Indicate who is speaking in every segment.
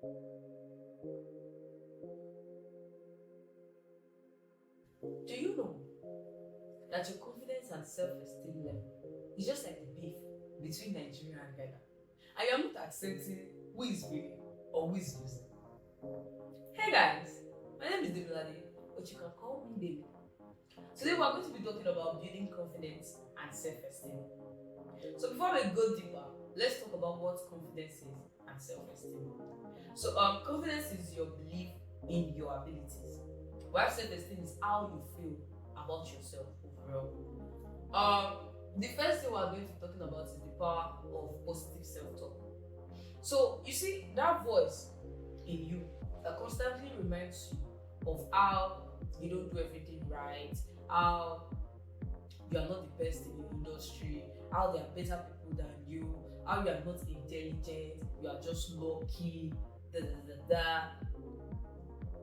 Speaker 1: Do you know that your confidence and self-esteem level is just like the beef between Nigeria and Ghana? And you're not accepting who is winning or who is losing. Hey guys, my name is Debilade, but you can call me Baby. Today we're going to be talking about building confidence and self-esteem. So before we go deeper, let's talk about what confidence is and self-esteem. So confidence is your belief in your abilities, while self-esteem is how you feel about yourself overall. The first thing we're going to be talking about is the power of positive self-talk. So you see that voice in you that constantly reminds you of how you don't do everything right, how you are not the best in your industry, how there are better people than you, how you are not intelligent, you are just lucky, da da da da.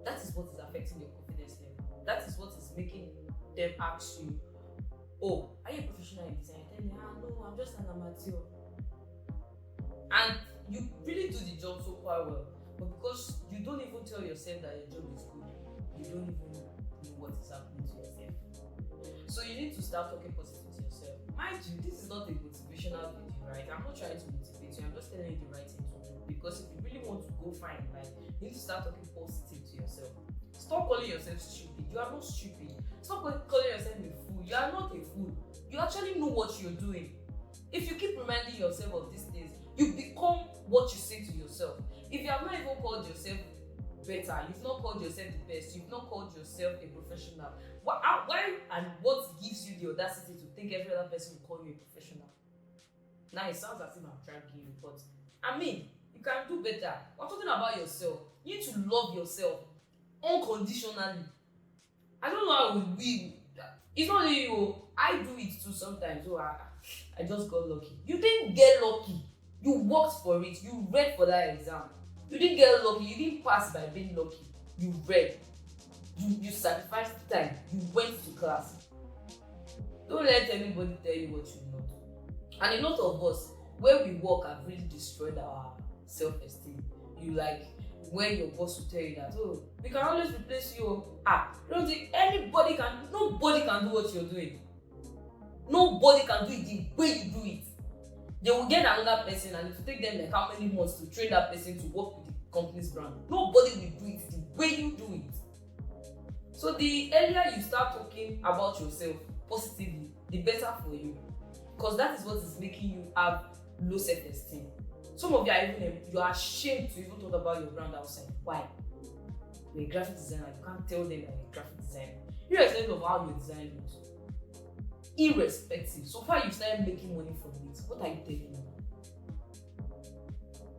Speaker 1: That is what is affecting your confidence level. That is what is making them ask you, oh, are you a professional in design? Tell me, no, I'm just an amateur. And you really do the job so quite well, but because you don't even tell yourself that your job is good, you don't even know what is happening to yourself. So you need to start talking positive to yourself. Mind you, this is not a motivational video, right? I'm not trying to motivate you, I'm just telling you the right thing to do. Because if you really want to go fine in life, you need to start talking positive to yourself. Stop calling yourself stupid. You are not stupid. Stop calling yourself a fool. You are not a fool. You actually know what you're doing. If you keep reminding yourself of these things, you become what you say to yourself. If you have not even called yourself better, you've not called yourself the best, you've not called yourself a professional, why and what gives you the audacity to think every other person will call you a professional? Now it sounds as if I'm dragging you, but I mean, you can do better. We're talking about yourself. You need to love yourself unconditionally. I don't know how we. It's not only you. I do it too sometimes. So I just got lucky. You didn't get lucky. You worked for it. You read for that exam. You didn't get lucky. You didn't pass by being lucky. You read. You sacrificed time. You went to class. Don't let anybody tell you what you know. And a lot of us, where we work, have really destroyed our self-esteem. You like when your boss will tell you that, oh, we can always replace you. You don't think nobody can do what you're doing. Nobody can do it the way you do it. They will get another person and it will take them like how many months to train that person to work with the company's brand. Nobody will do it the way you do it. So the earlier you start talking about yourself positively, the better for you. Because that is what is making you have low self-esteem. Some of you are you are ashamed to even talk about your brand outside. Why? You're a graphic designer, you can't tell them you're a graphic designer. Irrespective of how your design looks. Irrespective. So far you started making money from it. What are you telling me?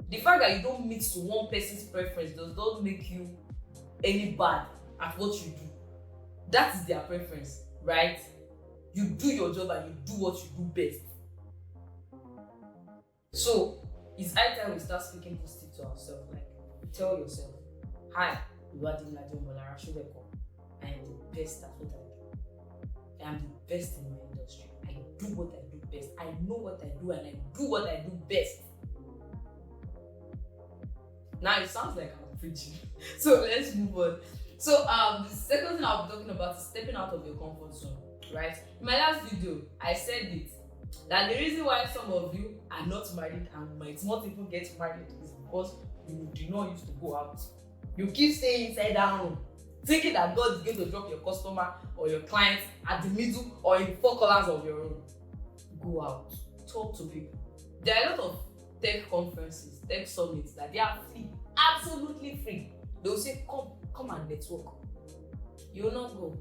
Speaker 1: The fact that you don't mix to one person's preference does not make you any bad at what you do. That is their preference, right? You do your job and you do what you do best. So it's high time we start speaking positive to ourselves. Like, tell yourself, hi, I am the best at what I do. I am the best in my industry. I do what I do best. I know what I do and I do what I do best. Now it sounds like I'm preaching. So let's move on. So the second thing I'll be talking about is stepping out of your comfort zone. Right? In my last video, I said it that the reason why some of you are not married and might not even get married is because you do not used to go out. You keep staying inside that room, thinking that God is going to drop your customer or your client at the middle or in the four corners of your room. Go out, talk to people. There are a lot of tech conferences, tech summits that they are free, absolutely free. They will say, come and network. You will not go.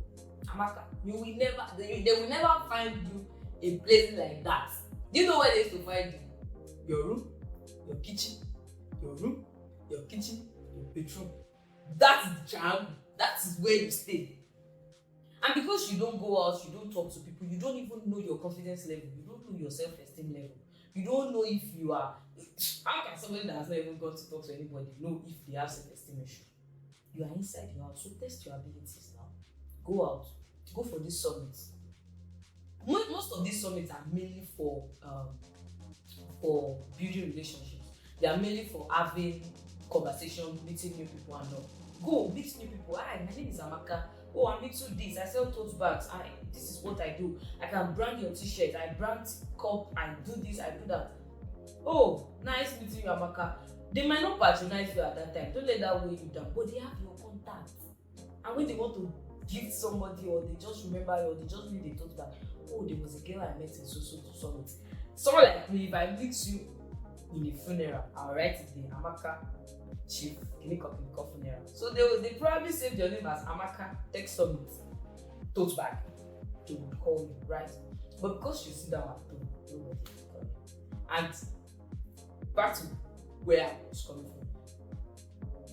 Speaker 1: Amaka, they will never find you a place like that. Do you know where they used to find you? Your room, your kitchen, your room, your kitchen, your bedroom. That is the triangle. That is where you stay. And because you don't go out, you don't talk to people, you don't even know your confidence level, you don't know your self-esteem level. You don't know if you are. How can somebody that has not even gone to talk to anybody know if they have self-esteem issue? You are inside your house, so test your abilities now. Go out, go for these summits. Most of these summits are mainly for building relationships. They are mainly for having conversation, meeting new people and all. Go meet new people. Hi, my name is Amaka. Oh, I'm into this. I sell tote bags. This is what I do. I can brand your t-shirt. I brand cup. I do this. I do that. Oh, nice meeting you, Amaka. They might not patronize you at that time. Don't let that weigh you down. But they have your contact. And when they want to gift somebody, or they just remember you, or they just need a tote bag. Oh, there was a girl I met in so summit. Someone like me, if I meet you in a funeral, I'll write it there, Amaka, Chief, Kinikop funeral. So they probably saved your name as Amaka Tech Summit tote bag. They would call you, right? But because you sit down at home, nobody will call you. And back to where I was coming from.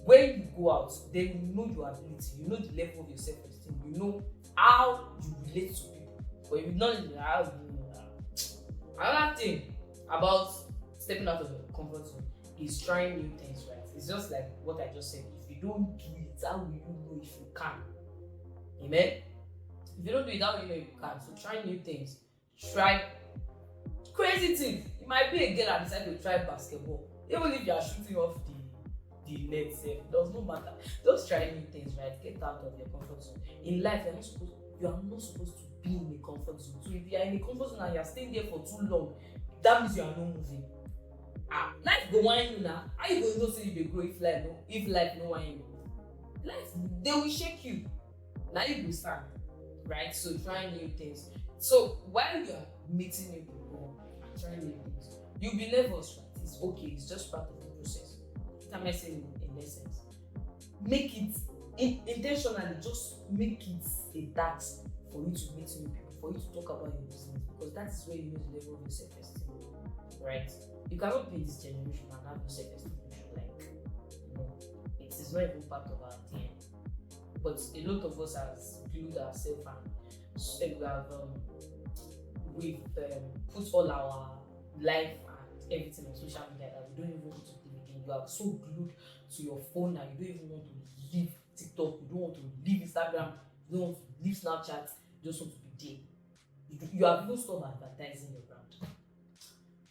Speaker 1: When you go out, then you know your ability, you know the level of your self-esteem, you know how you relate to people. But if you don't know how you know that. Another thing about stepping out of your comfort zone is trying new things, right? It's just like what I just said. If you don't do it, how will you know if you can? Amen? If you don't do it, how will you know if you can? So try new things. Try crazy things. It might be a girl that decide to try basketball. Even if you are shooting off the net, it does not matter. Just try new things, right? Get out of your comfort zone. In life, you are not supposed to be in a comfort zone. So if you are in a comfort zone and you are staying there for too long, that means you are not moving. Life go whine you now. How you going to know say you dey grow if life no whine you? Life, they will shake you. Now you go stand, right? So try new things. So while you are meeting new people and trying new things, you'll be nervous, right? It's okay. It's just part of the process. What am I saying in essence? Make it intentionally. Just make it a task for you to meet new people, for you to talk about your business, because that is where you know the level of your self-esteem, right? You cannot be in this generation and have no self-esteem. It is not even part of our DNA. But a lot of us has built ourselves and we've put all our life and everything on social media that we don't even want to live again. You are so glued to your phone that you don't even want to leave TikTok, you don't want to leave Instagram, you don't want to leave Snapchat, you just want to be there. You have even stopped advertising your brand.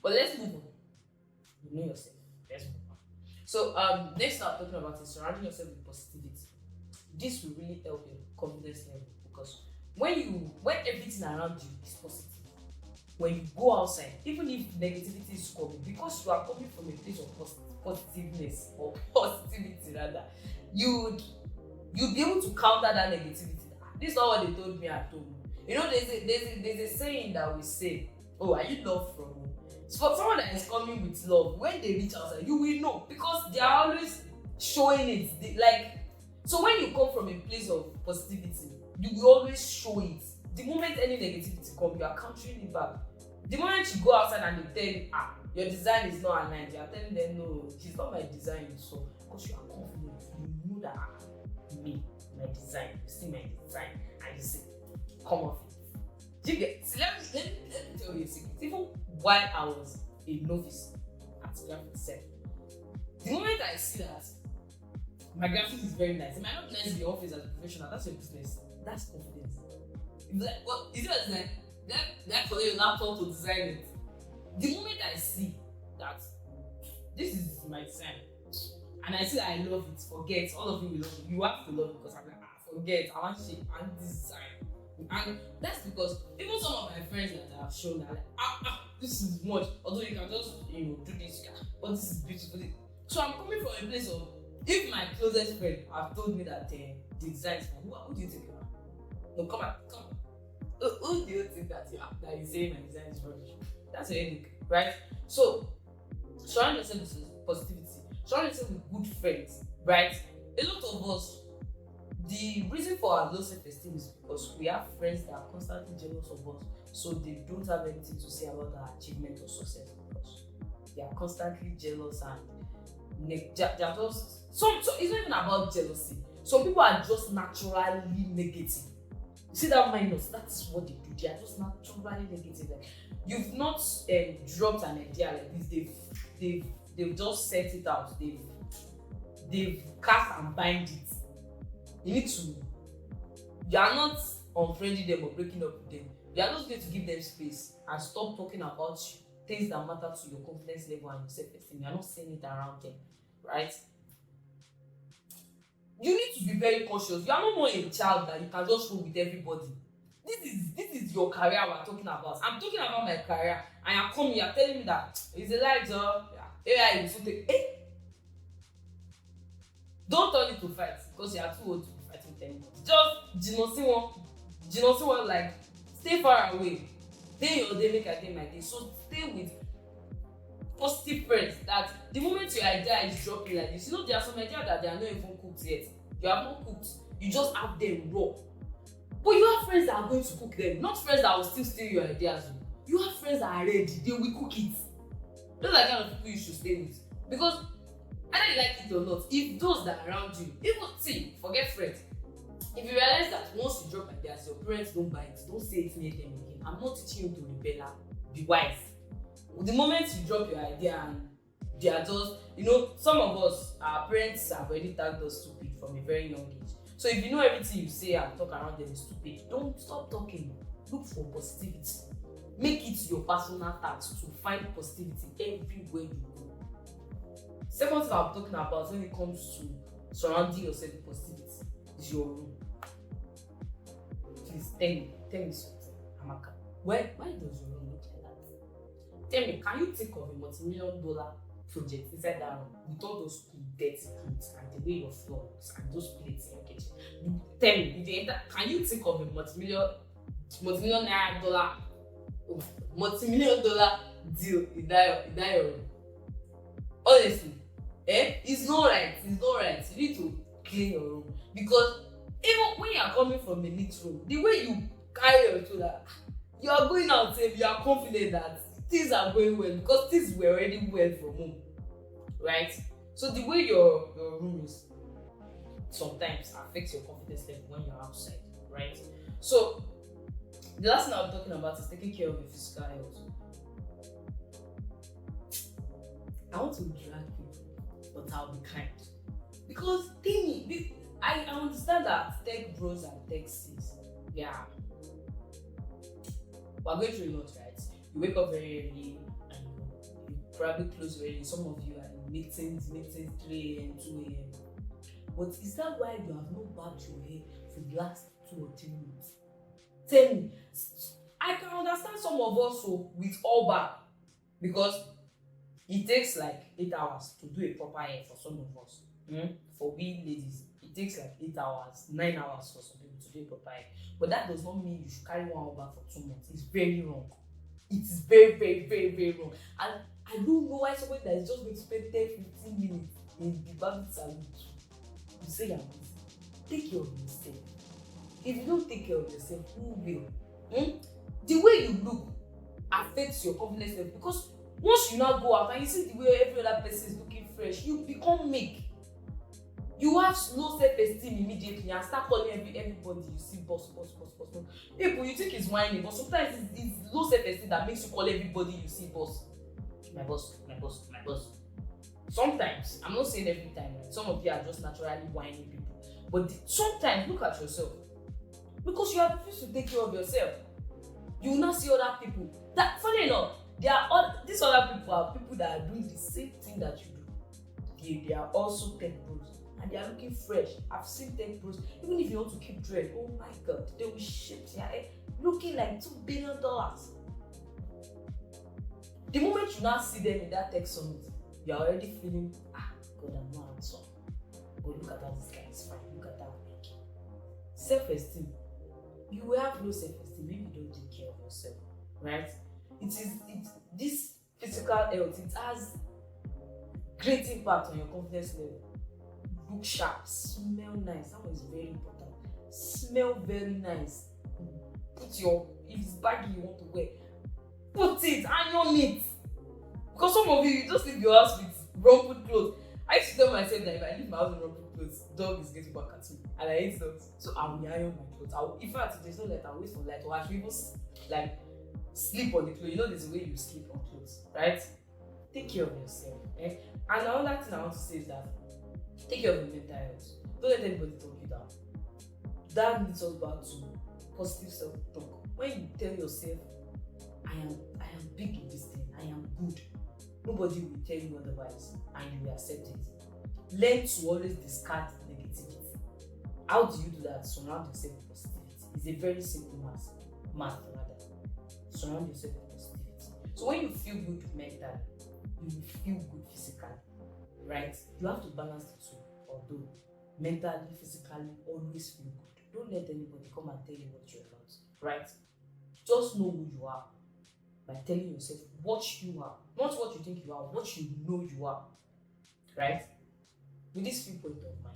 Speaker 1: But let's move on. You know yourself. Let's move on. So next I'm talking about is surrounding yourself with positivity. This will really help your confidence level, because when everything around you is positive, when you go outside, even if negativity is coming, because you are coming from a place of positiveness or positivity rather, you'll be able to counter that negativity. This is not what they told me at home. You know, there's a saying that we say, "Oh, are you loved from home?" So for someone that is coming with love, when they reach outside, you will know, because they are always showing it. So when you come from a place of positivity, you will always show it. The moment any negativity comes, you are countering it back. The moment you go outside and they tell you, your design is not aligned, you are telling them, no, it's not my design. So because you are confident, you know that my design, you see my design, and you say, come off it. Do you get? So let me tell you a secret. Even while I was a novice at graphic design, the moment I see that my graphics is very nice, it might not be nice in your office as a professional, that's your business. That's confidence. It's like, what is it a design? That for your laptop to design it. The moment I see that this is my design, and I see that I love it, forget, all of you will love it. You have to love it, because I'm like, forget, I want shape and design. And that's because even some of my friends that I have shown are like, this is much. Although you can just, do this, but this is beautiful. So I'm coming from a place of, if my closest friend have told me that the design is fine, who do you think you are? No, come on. Who do you think that you are? That you say my design is rubbish? That's a headache, right? So surround yourself with positivity. Surround yourself with good friends, right? A lot of us, the reason for our low self-esteem is because we have friends that are constantly jealous of us, so they don't have anything to say about our achievement or success, because they are constantly jealous and they're just so it's not even about jealousy. Some people are just naturally negative. You see that minus, that's what they do. They are just naturally negative. Like, you've not dropped an idea like this. They've just set it out. They've cast and bind it. You are not unfriending them or breaking up with them. You are just going to give them space and stop talking about things that matter to your confidence level and your self-esteem. You are not saying it around them, right? You need to be very cautious. You are no more a child that you can just roll with everybody. This is your career we're talking about. I'm talking about my career, and you're coming, you're telling me that it's a lie, job. Yeah, AI will so take. Don't turn it to fight because you are too old to be fighting with anybody. Just see one like stay far away. Day your day, make I day my day. So stay with positive friends that the moment your idea is dropping like this, there are some ideas that they are not even cooked yet. You have not cooked, you just have them raw. But you have friends that are going to cook them, not friends that will still steal your ideas. You have friends that are ready, they will cook it. Those are the kind of people you should stay with. Because whether you like it or not, if those that are around you, even forget friends. If you realize that once you drop ideas, your parents don't buy it, don't say it near them again. I'm not teaching you to rebel, be wise. The moment you drop your idea and they are just, some of us, our parents have already tagged us stupid from a very young age. So if you know everything you say and talk around them is stupid, don't stop talking. Look for positivity. Make it your personal task to find positivity everywhere you go. Second thing I'm talking about when it comes to surrounding yourself with positivity is your room. Please tell me something, Amaka. Why does your room look like that? Tell me, can you think of a multi-million-dollar project inside that room with all those dirty clothes and the way your floor looks and those plates in your kitchen? Tell me, can you think of a multi-million dollar deal in that your room? Honestly, it's not right. You need to clean your room, because even when you are coming from a neat room, the way you carry your shoulder, you are going out safe, you are confident that things are going well because things were already well from home, right? So the way your room is sometimes affects your confidence level when you're outside, right? So the last thing I'm talking about is taking care of your physical health. I want to drag people, but I'll be kind. Because I understand that tech bros and tech sis, we're going through a lot, right? You wake up very early and you probably close very early. Some of you are in meetings 3 a.m., 2 a.m. But is that why you have not barbed your hair for the last 2 or 3 months? Tell me. I can understand some of us with all back, because it takes like 8 hours to do a proper hair for some of us. For we ladies, it takes like 8 hours, 9 hours for some people to do a proper hair. But that does not mean you should carry one over for 2 months. It's very wrong. It is very, very, very, very wrong. And I don't know why somebody that is just going to spend 10-15 minutes in the barbing salon, you say you're busy. Take care of yourself. If you don't take care of yourself, who will? The way you look affects your confidence level, because once you now go out and you see the way every other person is looking fresh, you become meek. You have low self-esteem immediately and start calling everybody you see boss. People, you think it's whining, but sometimes it's low self-esteem that makes you call everybody you see boss. My boss. Sometimes, I'm not saying every time, right? Some of you are just naturally whining people. But sometimes look at yourself. Because you have refused to take care of yourself. You will not see other people. That, funny enough, these other people are people that are doing the same thing that you do. They are also tech bros. And they are looking fresh. I've seen tech bros. Even if you want to keep dread, oh my god, they will shape their hair looking like $2 billion. The moment you now see them in that tech summit, you are already feeling, God, I'm not handsome. But look at how this guy is fine. Look at that make. Self-esteem. You will have low self-esteem if you don't take care of yourself, right? This physical health, it has great impact on your confidence level. Look sharp, smell nice. That one is very important. Smell very nice. If it's baggy you want to wear, put it, iron it. Because some of you just leave your house with rumpled clothes. I used to tell myself that if I leave my house with rumpled clothes, dog is going to back at me. And I hate dogs. So I will iron my clothes. In fact, there's no light, I'll wait for light. Or I should even sleep on the clothes. There's a way you sleep on clothes, right? Take care of yourself. And another thing I want to say is that take care of your mental health. Don't let anybody talk you down. That leads us back to positive self-talk. When you tell yourself, I am big in this thing, I am good, nobody will tell you otherwise, and you will accept it. Learn to always discard negativity. How do you do that? Surround yourself with positivity. It's a very simple math rather. Surround yourself with positivity. So when you feel good mentally, you will feel good physically, right? You have to balance the two. Although mentally, physically, always feel good. Don't let anybody come and tell you what you're about, right? Just know who you are by telling yourself what you are, not what you think you are, what you know you are, right? With this viewpoint of mine,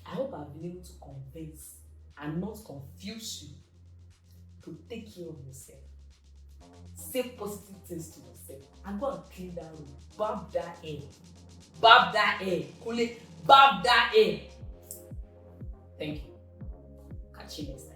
Speaker 1: I hope I've been able to convince and not confuse you to take care of yourself. Say positive things to yourself and go and clean that room. Barb that hair. Barb that hair. Barb that hair. Thank you. Catch you next time.